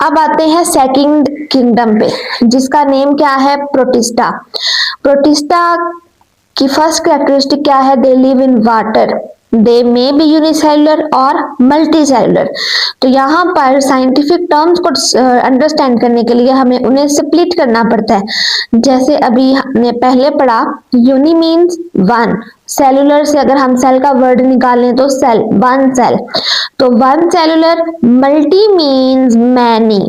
अब आते हैं सेकंड किंगडम पे, जिसका नेम क्या है, प्रोटिस्टा। प्रोटिस्टा की फर्स्ट कैरेक्टरिस्टिक क्या है, they live in water, they may be unicellular और मल्टी सेलुलर। तो यहाँ पर साइंटिफिक टर्म्स को अंडरस्टैंड करने के लिए हमें उन्हें स्प्लिट करना पड़ता है। जैसे अभी हमने पहले पढ़ा, यूनि मीन्स वन, सेलुलर से अगर हम सेल का वर्ड निकालें तो सेल, वन सेल, तो one cellular. Multi means many.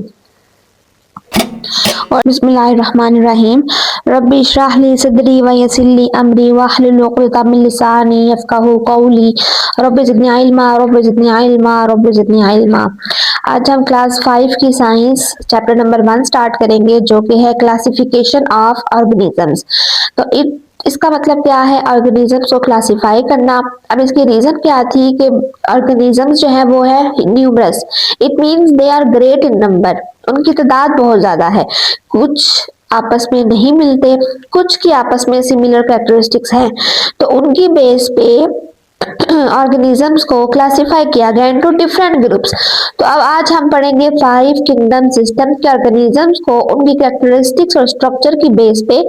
और बिस्मिल्लाहिर्रहमानिर्रहीम, रब्बी इश्रह ली सदरी व यस्सिर ली अमरी वहलुल उक़दतम मिन लिसानी यफ़क़हू क़ौली, रब्बी ज़िदनी इल्मा, रब्बी ज़िदनी इल्मा, रब्बी ज़िदनी इल्मा। आज हम क्लास 5 की साइंस चैप्टर नंबर 1 स्टार्ट करेंगे, जो कि है क्लासिफिकेशन ऑफ ऑर्गेनिजम्स। तो इसका मतलब क्या है, ऑर्गेनिजम्स को क्लासिफाई करना। अब इसकी रीजन क्या थी कि ऑर्गेनिजम्स जो है वो है numerous, it means they are great in number, उनकी तादाद बहुत ज्यादा है। कुछ आपस में नहीं मिलते, कुछ की आपस में सिमिलर कैरेक्टरिस्टिक्स हैं, तो उनकी बेस पे ऑर्गेनिजम्स को क्लासिफाई किया गया इनटू डिफरेंट ग्रुप्स। तो अब आज हम पढ़ेंगे 5 किंगडम सिस्टम के ऑर्गेनिजम्स को उनकी कैरेक्टरिस्टिक्स और स्ट्रक्चर की बेस पे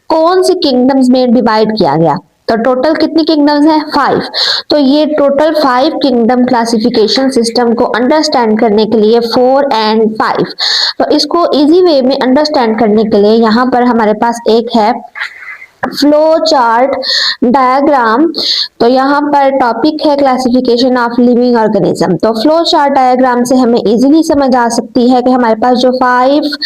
कौन सी किंगडम्स में डिवाइड किया गया। तो टोटल कितनी किंगडम्स हैं, 5। तो ये टोटल 5 किंगडम क्लासिफिकेशन सिस्टम को अंडरस्टैंड करने के लिए 4 एंड 5। तो इसको इजी वे में अंडरस्टैंड करने के लिए यहाँ पर हमारे पास एक है फ्लो चार्ट डायग्राम। तो यहाँ पर टॉपिक है क्लासिफिकेशन ऑफ लिविंग ऑर्गेनिज्म। तो फ्लो चार्ट डायग्राम से हमें इजीली समझ आ सकती है कि हमारे पास जो 5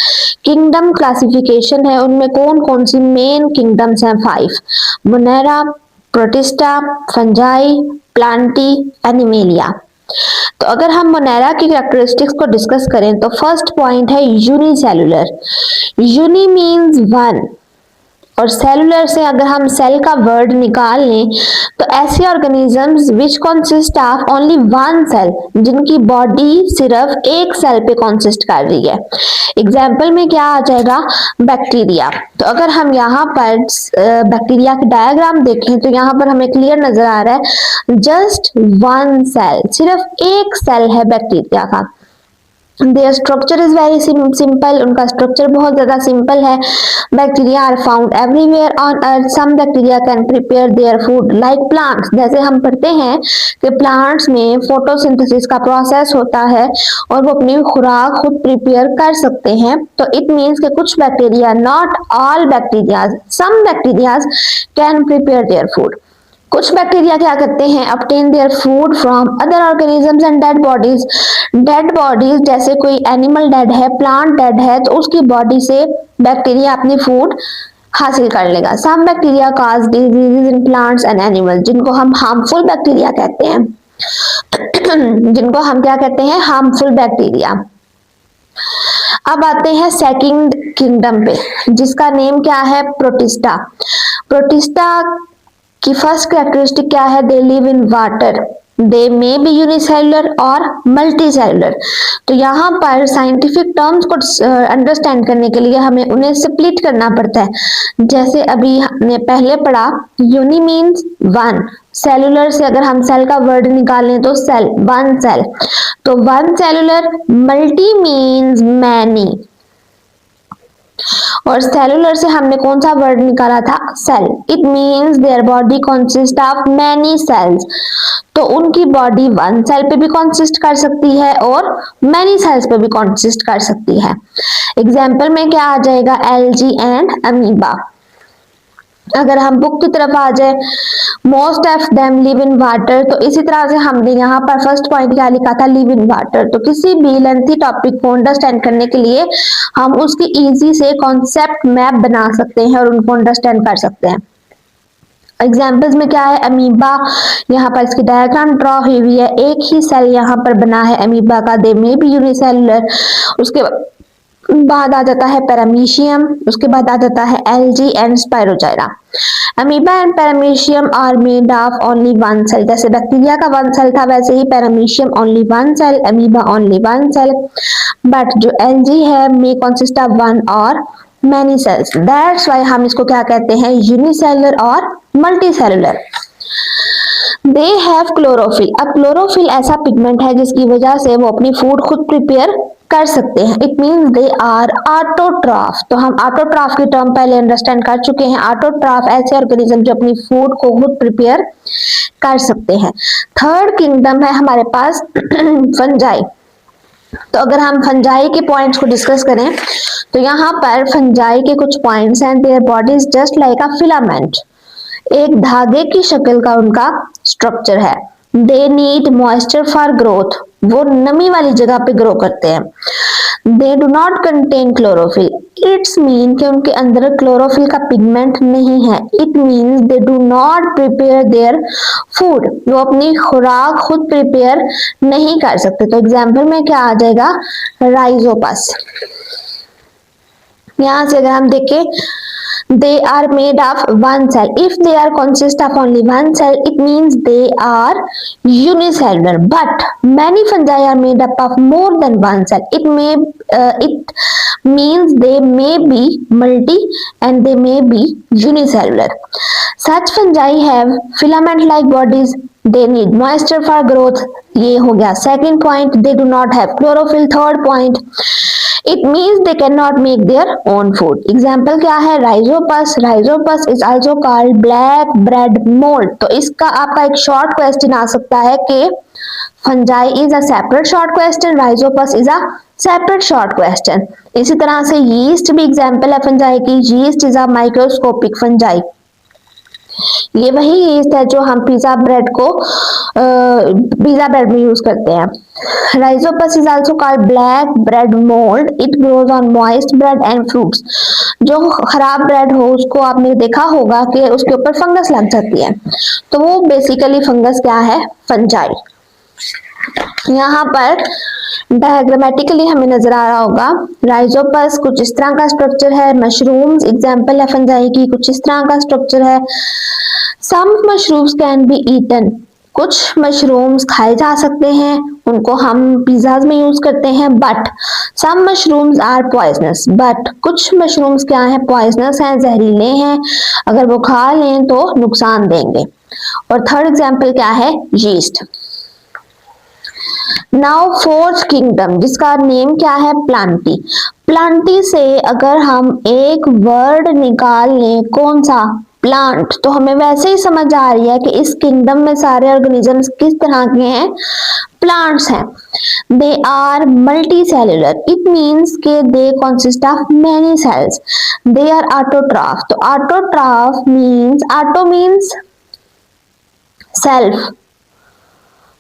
किंगडम क्लासिफिकेशन है उनमें कौन कौन सी मेन किंगडम्स हैं। 5, Monera, protista, fungi, Plantae, animalia. तो अगर हम मोनेरा की कैरेक्टरिस्टिक्स को डिस्कस करें तो फर्स्ट पॉइंट है यूनिसेलुलर। यूनि मींस वन, और सेलुलर से अगर हम सेल का वर्ड निकाल लें तो ऐसे organisms which consist of only one cell, जिनकी बॉडी सिर्फ एक सेल पे कॉन्सिस्ट कर रही है। एग्जाम्पल में क्या आ जाएगा, बैक्टीरिया। तो अगर हम यहाँ पर बैक्टीरिया की डायग्राम देखें तो यहाँ पर हमें क्लियर नजर आ रहा है जस्ट वन सेल, सिर्फ एक सेल है बैक्टीरिया का। Their structure is very simple, उनका स्ट्रक्चर बहुत ज्यादा सिंपल है। Bacteria are found everywhere on earth, some bacteria can prepare their food like plants. जैसे हम पढ़ते हैं कि प्लांट्स में फोटोसिंथेसिस का प्रोसेस होता है और वो अपनी खुराक खुद प्रिपेयर कर सकते हैं। तो इट मीन्स कि कुछ bacteria, not all bacterias, some bacterias can prepare their food. कुछ बैक्टीरिया क्या करते हैं, obtain their food from other organisms and dead bodies। Dead bodies, जैसे कोई एनिमल डेड है, प्लांट डेड है, तो उसकी बॉडी से बैक्टीरिया अपनी फूड हासिल कर लेगा। Some bacteria cause diseases in plants and animals, जिनको हम हार्मफुल बैक्टीरिया कहते हैं जिनको हम क्या कहते हैं, हार्मफुल बैक्टीरिया। अब आते हैं सेकंड किंगडम पे, जिसका नेम क्या है, प्रोटिस्टा। प्रोटिस्टा की फर्स्ट कैरेक्टरिस्टिक क्या है, they live in water, they may be unicellular और मल्टी सेलुलर। तो यहाँ पर साइंटिफिक टर्म्स को अंडरस्टैंड करने के लिए हमें उन्हें स्प्लिट करना पड़ता है। जैसे अभी हमने पहले पढ़ा, यूनि मीन्स वन, सेलुलर से अगर हम सेल का वर्ड निकालें तो सेल, वन सेल, तो one cellular. Multi means many, और सेलुलर से हमने कौन सा वर्ड निकाला था, cell, it means their body consist of many cells. तो उनकी बॉडी वन सेल पे भी कंसिस्ट कर सकती है और मैनी सेल्स पे भी कंसिस्ट कर सकती है। एग्जाम्पल में क्या आ जाएगा, एल्गी एंड अमीबा। अगर हम बुक की तरफ आ जाए, most of them live in water, तो इसी तरह से हमने यहाँ पर फर्स्ट पॉइंट क्या लिखा था, लिव इन वाटर। तो किसी भी लेंथी टॉपिक को अंडरस्टैंड करने के लिए हम उसकी इजी से कॉन्सेप्ट मैप बना सकते हैं और उनको अंडरस्टैंड कर सकते हैं। एग्जाम्पल्स में क्या है, अमीबा, यहाँ पर इसकी डायग्राम ड्रॉ हुई हुई है, एक ही सेल यहाँ पर बना है अमीबा का, दे मे बी यूनिसेलुलर। उसके बाद आ जाता है पैरामीशियम, उसके बाद आ जाता है algae and spirogyra. Amoeba and paramecium are made of only one cell. जैसे बैक्टीरिया का वन सेल था, वैसे ही paramecium only one cell, amoeba only one cell. But जो एल्गी है मे कंसिस्ट ऑफ वन और मैनी सेल्स, दैट्स व्हाई हम इसको क्या कहते हैं, यूनिसेलुलर और multicellular. They have chlorophyll. अब क्लोरोफिल ऐसा पिगमेंट है जिसकी वजह से वो अपनी फूड खुद प्रिपेयर कर सकते हैं। It means they are autotroph. तो हम ऑटोट्रॉफ की टर्म पहले अंडरस्टैंड कर चुके हैं। ऑटोट्रॉफ ऐसे ऑर्गेनिज्म जो अपनी फूड को खुद प्रिपेयर कर सकते हैं। थर्ड किंगडम है हमारे पास फंजाई। तो अगर हम फंजाई के पॉइंट्स को डिस्कस करें तो यहाँ पर फंजाई के कुछ पॉइंट्स हैं। Their body is just like a filament, एक धागे की शक्ल का उनका स्ट्रक्चर है। They need moisture for growth, वो नमी वाली जगह पे ग्रो करते हैं। They do not contain chlorophyll, it's mean कि उनके अंदर क्लोरोफिल का पिगमेंट नहीं है। It means they do not prepare their food, वो अपनी खुराक खुद प्रिपेयर नहीं कर सकते। तो एग्जाम्पल में क्या आ जाएगा, राइजोपस। यहां से अगर हम देखें, they are made of one cell. If they are consist of only one cell, it means they are unicellular. But many fungi are made up of more than one cell. It means they may be multi and they may be unicellular. Such fungi have filament-like bodies. They need moisture for growth. ये हो गया second point. They do not have chlorophyll. Third point. It means they cannot make their own food. Example क्या है, Rhizopus. Rhizopus is also called black bread mold. तो इसका आपका एक short question आ सकता है कि fungi is a separate short question, Rhizopus is a separate short question. इसी तरह से यीस्ट भी एग्जाम्पल है फंजाई की। Yeast is a microscopic fungi. ये वही यीस्ट है जो हम पिज्जा ब्रेड में यूज करते हैं। Rhizopus is also called black bread mould. It grows on moist bread and fruits. जो खराब ब्रेड हो उसको आपने देखा होगा कि उसके ऊपर फंगस लग जाती है, तो वो बेसिकली फंगस क्या है, फंजाई। यहाँ पर डायग्रामेटिकली हमें नजर आ रहा होगा, राइजोपस कुछ इस तरह का स्ट्रक्चर है। मशरूम्स एग्जाम्पल है फंजाई की, कुछ इस तरह का स्ट्रक्चर है। सम मशरूम्स कैन बी ईटन, कुछ मशरूम्स खाए जा सकते हैं, उनको हम पिज्जाज में यूज करते हैं। But some mushrooms are poisonous, but कुछ मशरूम्स क्या है, पॉइजनस हैं, जहरीले हैं, अगर वो खा लें तो नुकसान देंगे। और थर्ड एग्जाम्पल क्या है, यीस्ट। नाउ फोर्थ किंगडम जिसका नेम क्या है, प्लांटी। प्लांटी से अगर हम एक वर्ड निकाल लें, कौन सा, प्लांट, तो हमें वैसे ही समझ आ रही है कि इस किंगडम में सारे ऑर्गेनिजम्स किस तरह के हैं, प्लांट्स हैं। They are multicellular, it means के they consist of many cells. They are autotroph, तो autotroph means, auto means self,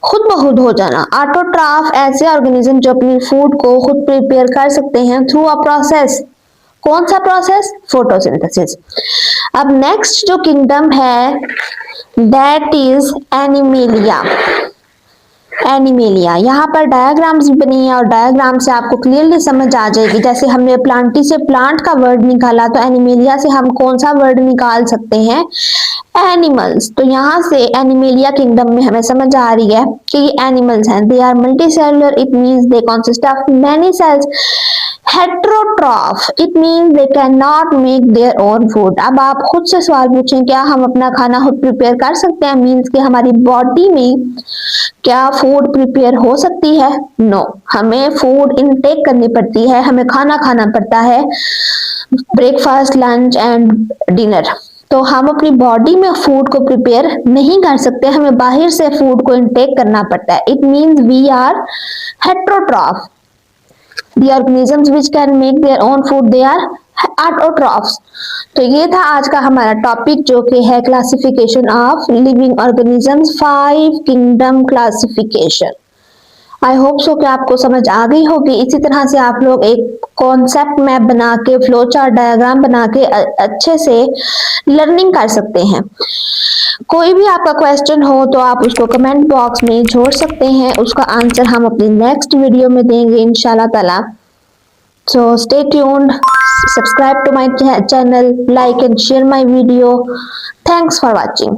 खुद ब खुद हो जाना। ऑटोट्रॉफ ऐसे ऑर्गेनिज्म जो अपनी फूड को खुद प्रिपेयर कर सकते हैं थ्रू अ प्रोसेस। कौन सा प्रोसेस, फोटोसिंथेसिस। अब नेक्स्ट जो किंगडम है दैट इज एनिमेलिया। एनिमेलिया, यहाँ पर डायग्राम्स बनी है और डायग्राम से आपको क्लियरली समझ आ जाएगी। जैसे हमने प्लांटी से प्लांट का वर्ड निकाला, तो एनिमेलिया से हम कौन सा वर्ड निकाल सकते हैं, एनिमल्स। तो यहाँ से एनिमेलिया किंगडम में हमें समझ आ रही है कि ये एनिमल्स हैं। They are multicellular, it means they consist of many cells. Heterotroph, it means they can not make their own food. अब आप खुद से सवाल पूछें, क्या हम अपना खाना खुद प्रिपेयर कर सकते हैं, मीन्स कि हमारी बॉडी में क्या फूड प्रिपेयर हो सकती है, नो। हमें फूड इनटेक करनी पड़ती है, हमें खाना खाना पड़ता है, ब्रेकफास्ट, लंच एंड डिनर। तो हम अपनी बॉडी में फूड को प्रिपेयर नहीं कर सकते, हमें बाहर से फूड को इनटेक करना पड़ता है। It means we are heterotroph. The organisms which can make their own food, they are autotrophs। तो ये था आज का हमारा टॉपिक जो कि है classification of living organisms, 5 kingdom classification. I hope so कि आपको समझ आ गई होगी। इसी तरह से आप लोग एक कॉन्सेप्ट मैप बना के, फ्लो चार्ट डायग्राम बना के अच्छे से लर्निंग कर सकते हैं। कोई भी आपका क्वेश्चन हो तो आप उसको कमेंट बॉक्स में छोड़ सकते हैं, उसका आंसर हम अपनी नेक्स्ट वीडियो में देंगे इंशाल्लाह ताला। So stay tuned, subscribe to my channel, like and share my video. Thanks for watching.